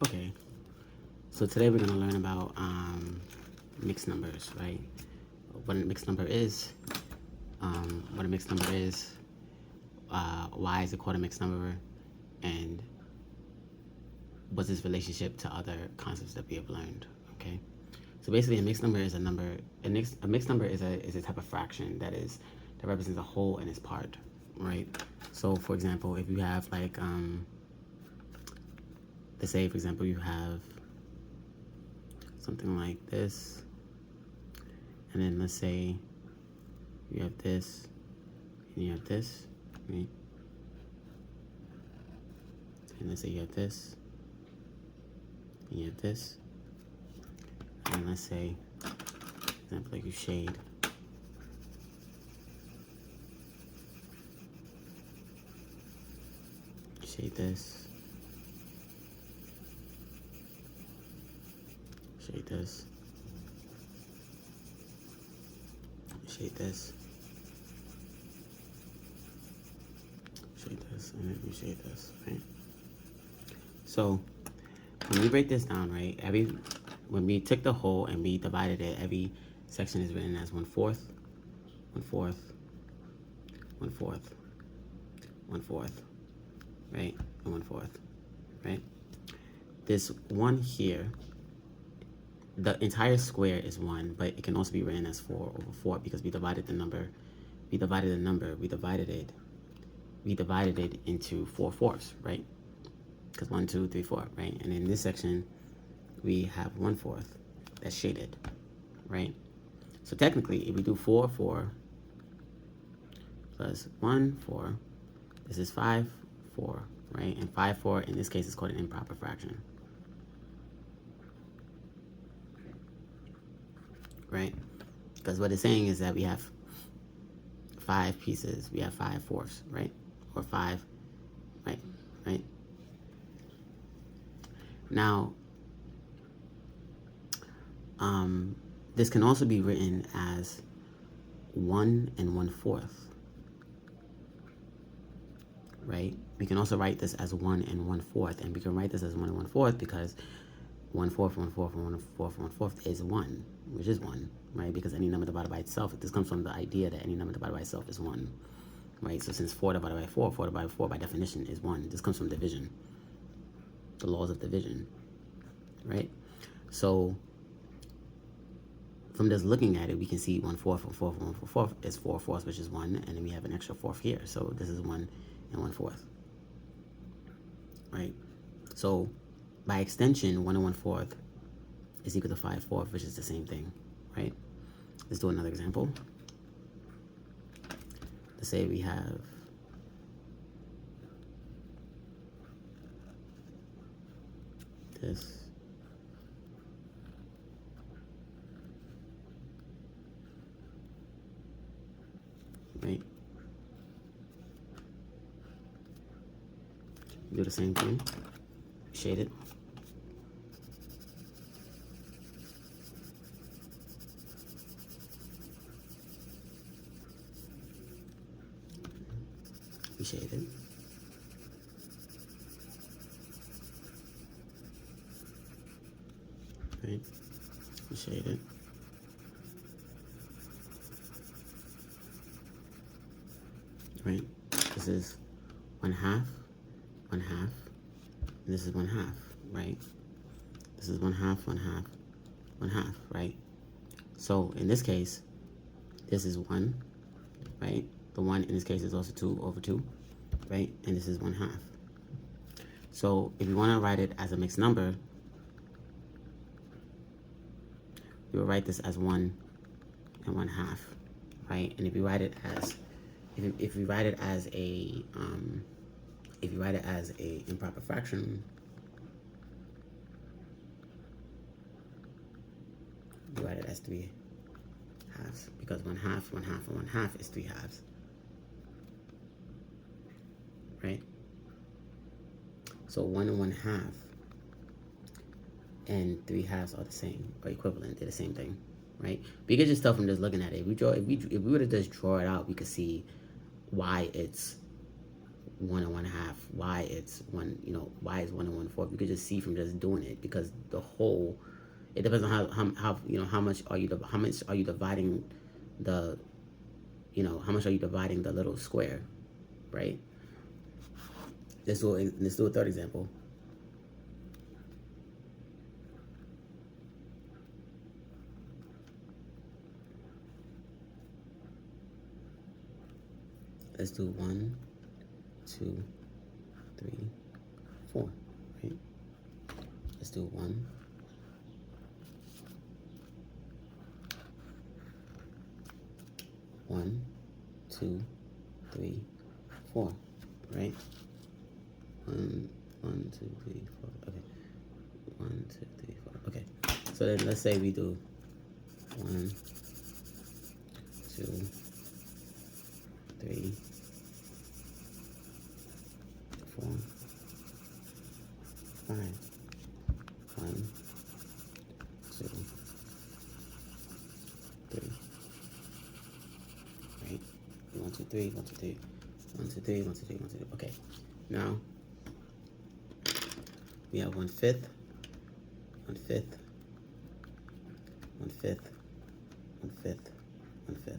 Okay, so today we're gonna learn about mixed numbers, right? What a mixed number is, what a mixed number is, why is it called a mixed number, and what's its relationship to other concepts that we have learned. Okay, so basically, a mixed number is a number. A mixed number is a type of fraction that represents a whole and its part, right? So, for example, if you have like let's say, for example, you have something like this, and then let's say you have this, and you have this, right? And let's say you have this, and you have this, and let's say, for example, like you shade this, shade this, shade this, shade this, and then you shade this, right? So when we break this down, right, when we took the whole and we divided it, every section is written as 1/4, 1/4, 1/4, 1/4, right, and 1/4, right? This one here, the entire square is 1, but it can also be written as 4/4 because we divided it into 4/4, right? Because 1, 2, 3, 4, right? And in this section, we have 1/4 that's shaded, right? So technically, if we do 4, 4 plus 1, 4, this is 5, 4, right? And 5, 4 in this case is called an improper fraction, right? Because what it's saying is that we have 5 pieces, we have 5/4, right? Or 5, right? Now, this can also be written as 1 and 1/4, right? We can also write this as 1 and 1/4, and we can write this as 1 and 1/4 because 1/4, 1/4, 1/4, 1/4 is 1, which is 1, right? Because any number divided by itself, this comes from the idea that any number divided by itself is 1, right? So since 4 divided by 4, 4 divided by 4 by definition is 1. This comes from division, the laws of division, right? So from just looking at it, we can see 1/4, 1/4, 1/4 is 4/4, which is 1, and then we have an extra 4th here. So this is 1 and 1/4, right? So by extension, 1 and 1/4 is equal to 5/4, which is the same thing, right? Let's do another example. Let's say we have this, right? Do the same thing, shade it. We shade it. Right? We shade it. Right? This is 1/2, 1/2, and this is 1/2, right? This is 1/2, 1/2, 1/2, right? So in this case, this is 1, right? The 1 in this case is also 2/2, right? And this is 1/2. So if you want to write it as a mixed number, we will write this as 1 and 1/2, right? And if you write it as if you write it as a improper fraction, you write it as 3 halves because 1/2, 1/2, and 1/2 is 3 halves, right? So 1 and 1/2 and 3 halves are the same or equivalent. They're the same thing, right? We could just tell from just looking at it. If we were to just draw it out, we could see why it's 1 and 1/2, why it's 1, why it's 1 and 1/4. You could just see from just doing it, because the whole, it depends on how much are you dividing the, how much are you dividing the little square, right? Let's do a third example. Let's do 1, 2, 3, 4, right? Let's do 1, 1, 2, 3, 4, right? 1, 1, 2, 3, 4. Okay. 1, 2, 3, 4. Okay. So then let's say we do 1, 2, 3, 4, 5. 1, 2, 3. Right? 1, 2, 3, 1, 2, 3. 1, 2, 3, 1, 2, 3, 1, 2, 3. Okay. Now we have 1/5, 1/5, 1/5, 1/5, 1/5, 1/5,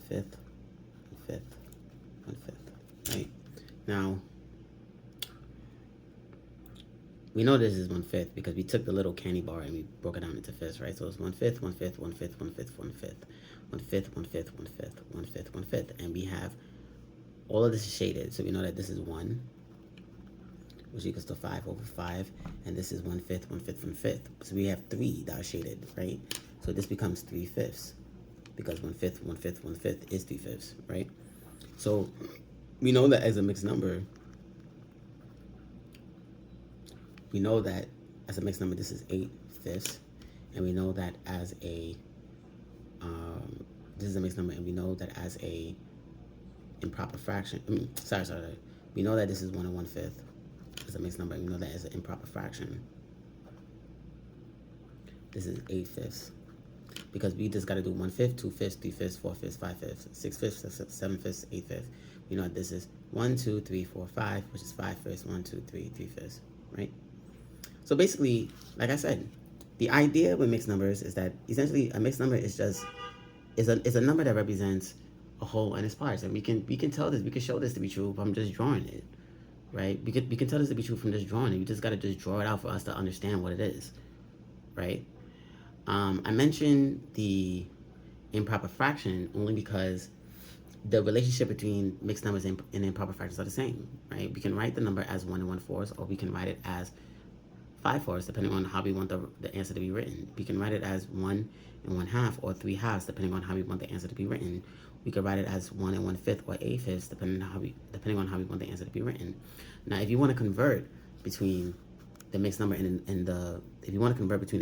1/5, 1/5. Right? Now we know this is 1/5 because we took the little candy bar and we broke it down into fifths, right? So it's 1/5, 1/5, 1/5, 1/5, 1/5, 1/5, 1/5, 1/5, 1/5, 1/5, and we have all of this is shaded, so we know that this is 1, which equals to 5/5, and this is 1/5, 1/5, 1/5. So we have 3 that are shaded, right? So this becomes 3/5, because 1/5, 1/5, 1/5 is 3/5, right? So we know that as a mixed number, this is 8/5, and we know that as a this is a mixed number, and we know that as a improper fraction. Sorry. We know that this is 1 and 1/5 as a mixed number, and we know that as an improper fraction. This is 8/5, because we just got to do 1/5, 2/5, 3/5, 4/5, 5/5, 6/5, 7/5, 8/5. We know that this is 1, 2, 3, 4, 5, which is 5/5, 1, 2, 3, 3/5, right? So basically, like I said, the idea with mixed numbers is that essentially a mixed number is a number that represents a whole and its parts, and we can tell this, we can show this to be true from just drawing it, right? We can tell this to be true from just drawing it. You just got to just draw it out for us to understand what it is, right? I mentioned the improper fraction only because the relationship between mixed numbers and improper fractions are the same, right? We can write the number as 1 and 1/4, or we can write it as 5/4, depending on how we want the answer to be written. We can write it as 1 and 1/2 or 3/2, depending on how we want the answer to be written. We could write it as 1 and 1/5 or 8/5, depending on how we want the answer to be written. Now, if you want to convert between the mixed number and the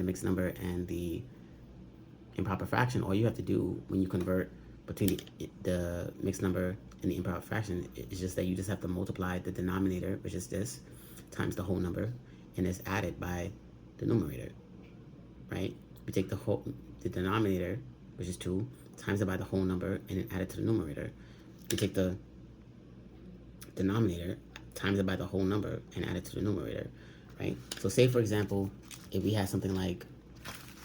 mixed number and the improper fraction, all you have to do when you convert between the mixed number and the improper fraction is just that you just have to multiply the denominator, which is this, times the whole number, and it's added by the numerator, right? We take the denominator, which is 2, times it by the whole number, and then add it to the numerator. We take the denominator, times it by the whole number, and add it to the numerator, right? So say, for example, if we had something like,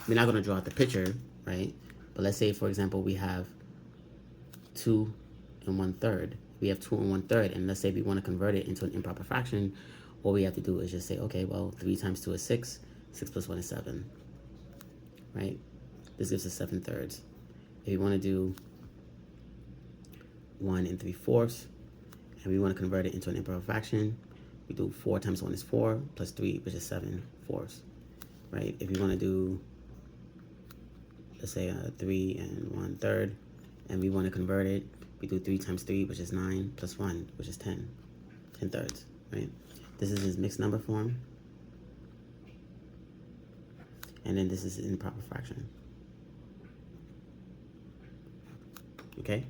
we're not going to draw out the picture, right? But let's say, for example, we have 2 and 1/3. We have 2 and 1/3, and let's say we want to convert it into an improper fraction. All we have to do is just say, okay, well, 3 times 2 is 6. 6 plus 1 is 7, right? This gives us 7/3. If we want to do 1 3/4, and we want to convert it into an improper fraction, we do 4 times 1 is 4, plus 3, which is 7/4, right? If we want to do, let's say, 3 and 1/3, and we want to convert it, we do 3 times 3, which is 9, plus 1, which is 10/3, right? This is his mixed number form, and then this is an improper fraction. Okay,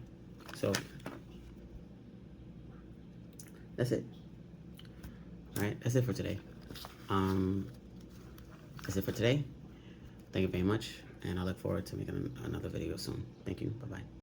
so that's it. All right, that's it for today. That's it for today. Thank you very much, and I look forward to making another video soon. Thank you. Bye-bye.